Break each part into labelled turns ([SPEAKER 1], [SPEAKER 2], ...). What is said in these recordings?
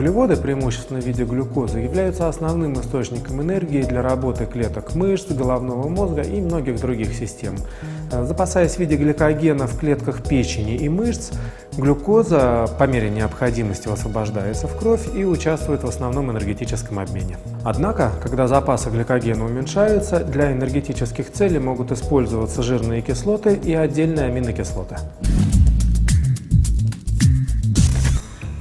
[SPEAKER 1] Углеводы, преимущественно в виде глюкозы, являются основным источником энергии для работы клеток мышц, головного мозга и многих других систем. Запасаясь в виде гликогена в клетках печени и мышц, глюкоза по мере необходимости высвобождается в кровь и участвует в основном энергетическом обмене. Однако, когда запасы гликогена уменьшаются, для энергетических целей могут использоваться жирные кислоты и отдельные аминокислоты.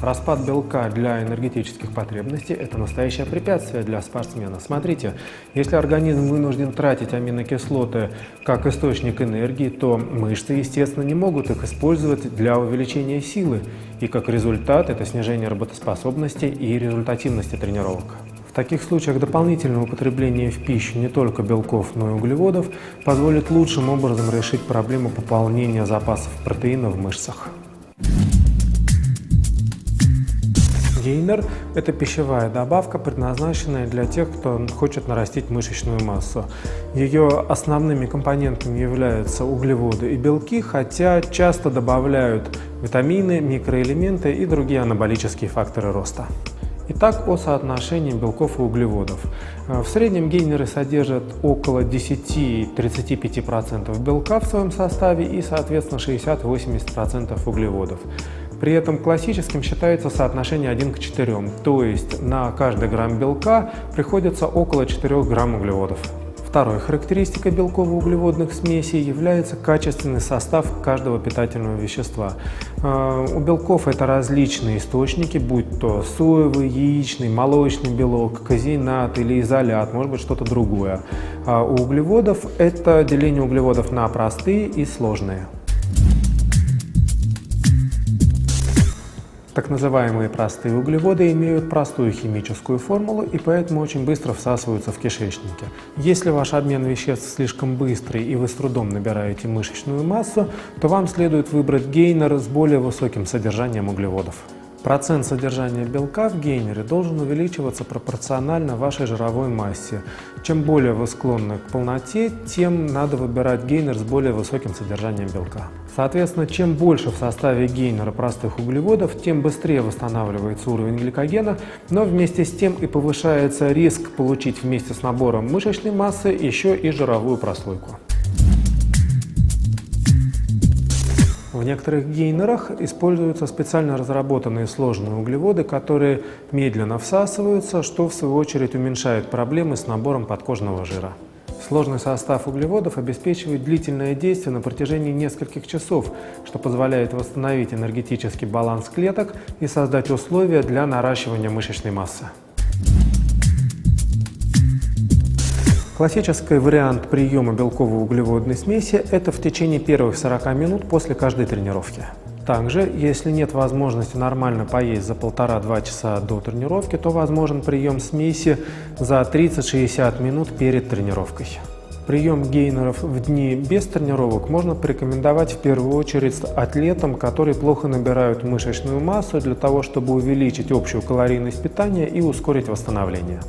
[SPEAKER 1] Распад белка для энергетических потребностей – это настоящее препятствие для спортсмена. Смотрите, если организм вынужден тратить аминокислоты как источник энергии, то мышцы, естественно, не могут их использовать для увеличения силы, и как результат это снижение работоспособности и результативности тренировок. В таких случаях дополнительное употребление в пищу не только белков, но и углеводов позволит лучшим образом решить проблему пополнения запасов протеина в мышцах. Гейнер – это пищевая добавка, предназначенная для тех, кто хочет нарастить мышечную массу. Ее основными компонентами являются углеводы и белки, хотя часто добавляют витамины, микроэлементы и другие анаболические факторы роста. Итак, о соотношении белков и углеводов. В среднем гейнеры содержат около 10-35% белка в своем составе и, соответственно, 60-80% углеводов. При этом классическим считается соотношение 1 к 4, то есть на каждый грамм белка приходится около 4 грамм углеводов. Второй характеристикой белково-углеводных смесей является качественный состав каждого питательного вещества. У белков это различные источники, будь то соевый, яичный, молочный белок, казеинат или изолят, может быть что-то другое. А у углеводов это деление углеводов на простые и сложные. Так называемые простые углеводы имеют простую химическую формулу и поэтому очень быстро всасываются в кишечнике. Если ваш обмен веществ слишком быстрый и вы с трудом набираете мышечную массу, то вам следует выбрать гейнер с более высоким содержанием углеводов. Процент содержания белка в гейнере должен увеличиваться пропорционально вашей жировой массе. Чем более вы склонны к полноте, тем надо выбирать гейнер с более высоким содержанием белка. Соответственно, чем больше в составе гейнера простых углеводов, тем быстрее восстанавливается уровень гликогена, но вместе с тем и повышается риск получить вместе с набором мышечной массы еще и жировую прослойку. В некоторых гейнерах используются специально разработанные сложные углеводы, которые медленно всасываются, что в свою очередь уменьшает проблемы с набором подкожного жира. Сложный состав углеводов обеспечивает длительное действие на протяжении нескольких часов, что позволяет восстановить энергетический баланс клеток и создать условия для наращивания мышечной массы. Классический вариант приема белково-углеводной смеси – это в течение первых 40 минут после каждой тренировки. Также, если нет возможности нормально поесть за 1,5–2 часа до тренировки, то возможен прием смеси за 30–60 минут перед тренировкой. Прием гейнеров в дни без тренировок можно порекомендовать в первую очередь атлетам, которые плохо набирают мышечную массу для того, чтобы увеличить общую калорийность питания и ускорить восстановление.